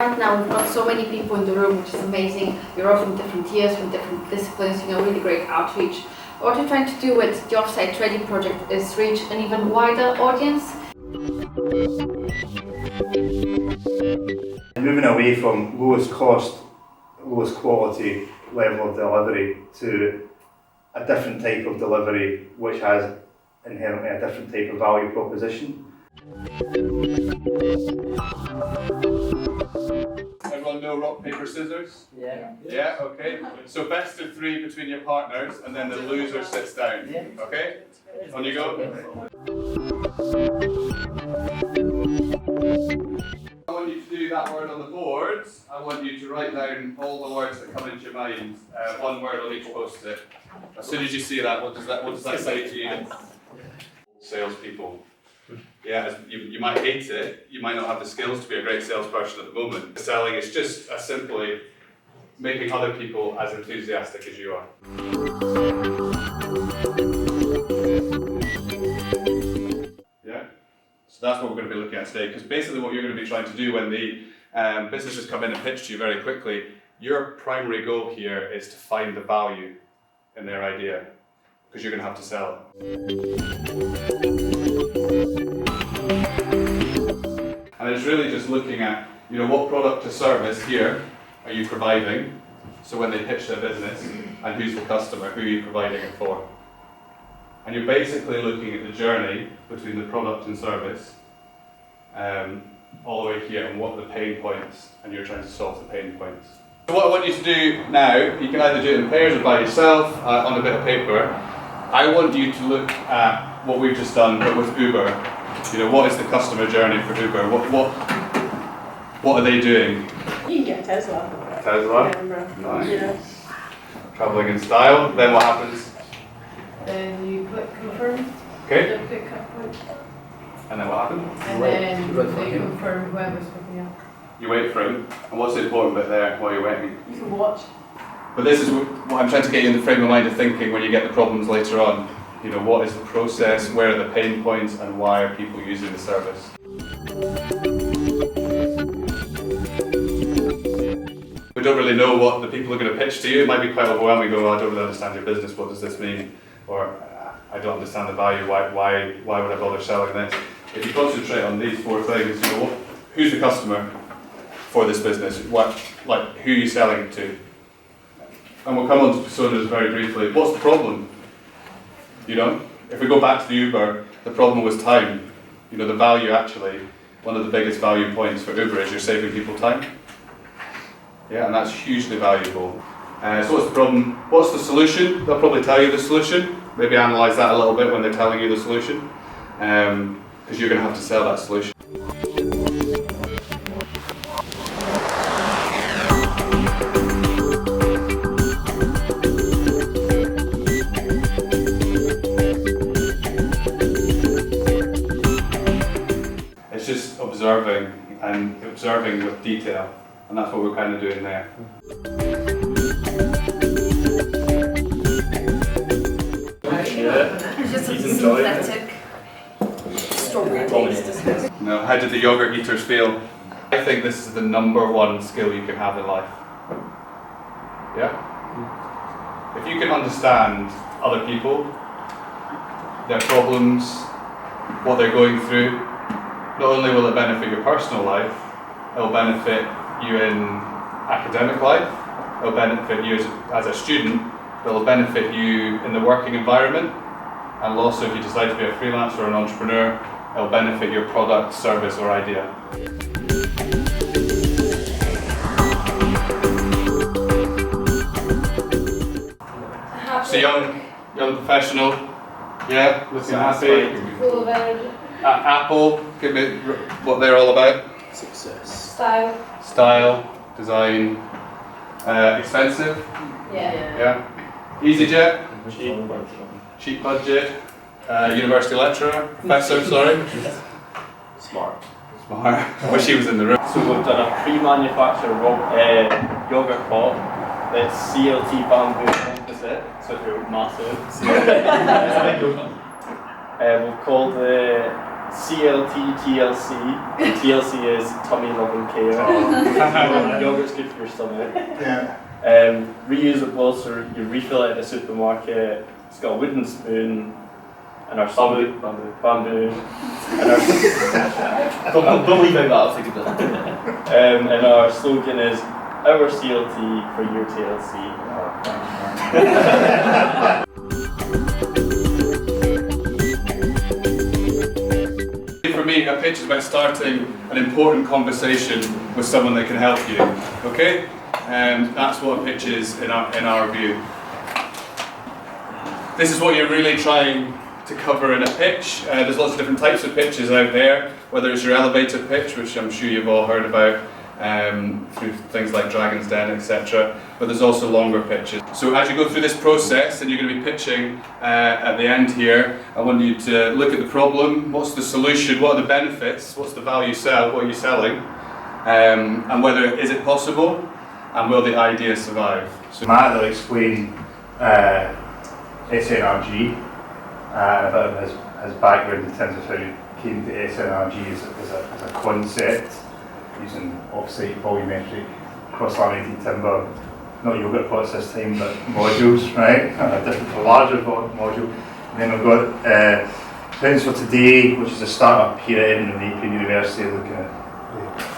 Right now we've got so many people in the room, which is amazing. You're all from different years, from different disciplines, really great outreach. What we're trying to do with the Offsite Ready project is reach an even wider audience. Moving away from lowest cost, lowest quality level of delivery to a different type of delivery which has inherently a different type of value proposition. Everyone know rock, paper, scissors? Yeah. Yeah, okay. So best of 3 between your partners and then the loser sits down. Okay? On you go. I want you to do that word on the boards. I want you to write down all the words that come into your mind. One word on each post-it. As soon as you see that, what does that say to you? Salespeople. Yeah, you might hate it, you might not have the skills to be a great salesperson at the moment. Selling is just as simply making other people as enthusiastic as you are. Yeah? So that's what we're going to be looking at today, because basically what you're going to be trying to do when the businesses come in and pitch to you very quickly, your primary goal here is to find the value in their idea, because you're going to have to sell it. And it's really just looking at, what product or service here are you providing, so when they pitch their business, and who's the customer, who are you providing it for. And you're basically looking at the journey between the product and service, all the way here, and what are the pain points, and you're trying to solve the pain points. So what I want you to do now, you can either do it in pairs or by yourself, on a bit of paper. I want you to look at what we've just done, but with Uber. What is the customer journey for Uber? What are they doing? You can get a Tesla. Tesla? Nice. Yeah. Travelling in style. Then what happens? Then you click confirm. Okay. You click confirm. And then what happens? And then they confirm whoever's picking up. You wait for him. And what's the important bit there while you're waiting? You can watch. But this is what I'm trying to get you in the frame of mind of thinking when you get the problems later on. What is the process, where are the pain points, and why are people using the service? We don't really know what the people are going to pitch to you. It might be quite overwhelming. Go, I don't really understand your business, what does this mean? Or, I don't understand the value, why would I bother selling this? If you concentrate on these 4 things, who's the customer for this business? Who are you selling to? And we'll come on to personas very briefly. What's the problem? If we go back to the Uber, the problem was time. The value actually, one of the biggest value points for Uber is you're saving people time. Yeah, and that's hugely valuable. So what's the problem? What's the solution? They'll probably tell you the solution. Maybe analyse that a little bit when they're telling you the solution. Because you're going to have to sell that solution. Observing with detail, and that's what we're kind of doing there. It's just a synthetic strawberry taste, isn't it? No, how did the yogurt eaters feel? I think this is the #1 skill you can have in life. Yeah? If you can understand other people, their problems, what they're going through, not only will it benefit your personal life, it will benefit you in academic life, it will benefit you as a student, it will benefit you in the working environment, and also if you decide to be a freelancer or an entrepreneur, it will benefit your product, service or idea. So young professional, yeah, looking happy. Full of energy. Apple, give me what they're all about. Success. Style. Design, expensive. Yeah. EasyJet. Cheap budget. University lecturer, professor, sorry. Smart. I wish he was in the room. So we've done a pre-manufactured yogurt pot that's CLT bamboo composite, so they're massive. We'll call the CLT, TLC. TLC is tummy loving care. Yogurt's good for your stomach. Yeah. Reusable, so you refill it at a supermarket. It's got a wooden spoon and our bamboo. And our Don't leave out that, I'll take it. and our slogan is our CLT for your TLC. For me, a pitch is about starting an important conversation with someone that can help you, okay? And that's what a pitch is in our view. This is what you're really trying to cover in a pitch. There's lots of different types of pitches out there, whether it's your elevator pitch, which I'm sure you've all heard about through things like Dragon's Den, etc. But there's also longer pitches. So as you go through this process and you're going to be pitching at the end here, I want you to look at the problem, what's the solution, what are the benefits, what's the value sell, what are you selling, and whether is it possible, and will the idea survive. So Matt will explain SNRG, a bit of his background in terms of how he came to SNRG as a concept, using offsite volumetric cross-laminated timber, not yogurt pots this time, but modules, right? A larger module. And then we've got Plans for Today, which is a startup here at Edinburgh Open University, looking at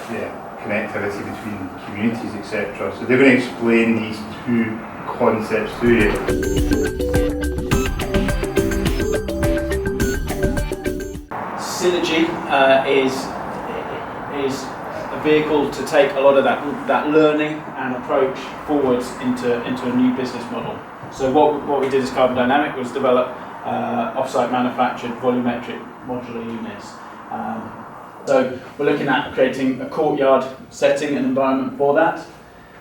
the connectivity between communities, etc. So they're going to explain these two concepts to you. Synergy is a vehicle to take a lot of that learning and approach forwards into a new business model. So what we did as Carbon Dynamic was develop off-site manufactured volumetric modular units. So we're looking at creating a courtyard setting and environment for that.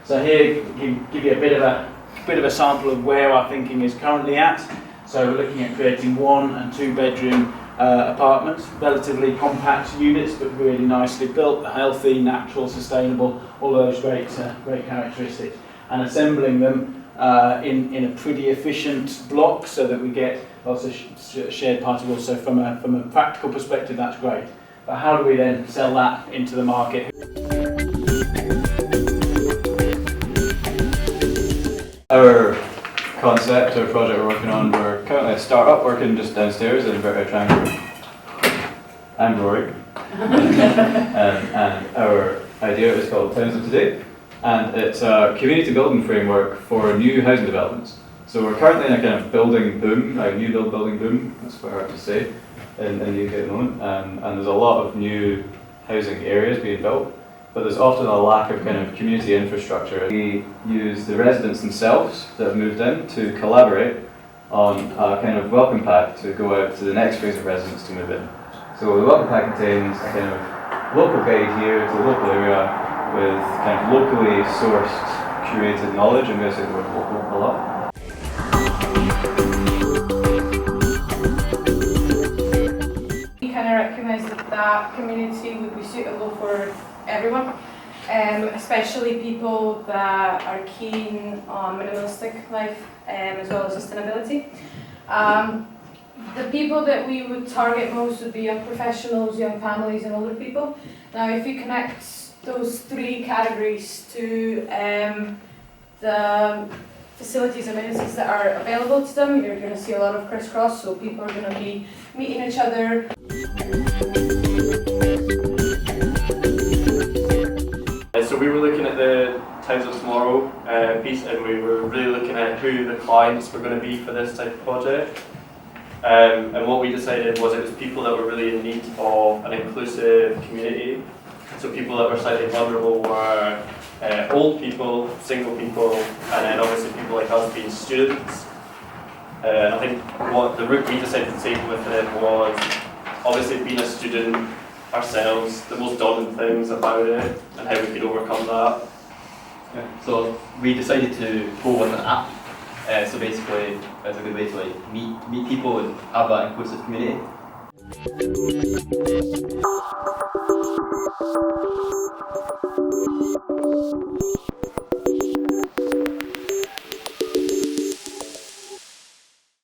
So here we give you a bit of a sample of where our thinking is currently at. So we're looking at creating 1 and 2 bedroom apartments, relatively compact units, but really nicely built, healthy, natural, sustainable, all those great characteristics, and assembling them in a pretty efficient block so that we get lots of shared particles. So from a practical perspective, that's great. But how do we then sell that into the market? Our concept, our project we're working on, we're currently a startup working just downstairs in Inverted Triangle. I'm Rory. And our idea is called Towns of Today, and it's a community building framework for new housing developments. So we're currently in a kind of building boom, a new building boom, that's quite hard to say, in the UK at the moment, and there's a lot of new housing areas being built, but there's often a lack of kind of community infrastructure. We use the residents themselves that have moved in to collaborate on a kind of welcome pack to go out to the next phase of residents to move in. So the welcome pack contains a kind of local guide here to the local area with kind of locally sourced, curated knowledge. I'm going to say the word local a lot. We kind of recognise that community would be suitable for everyone, especially people that are keen on minimalistic life as well as sustainability. The people that we would target most would be young professionals, young families and older people. Now if you connect those 3 categories to the facilities and amenities that are available to them, you're going to see a lot of crisscross, so people are going to be meeting each other. So we were looking at the Towns of Tomorrow piece, and we were really looking at who the clients were going to be for this type of project. And what we decided was it was people that were really in need of an inclusive community. So people that were slightly vulnerable were old people, single people, and then obviously people like us being students. I think what the route we decided to take with it was obviously being a student ourselves, the most daunting things about it and how we could overcome that. Yeah. So we decided to go with an app. So basically, it's a good way to like meet people and have that inclusive community.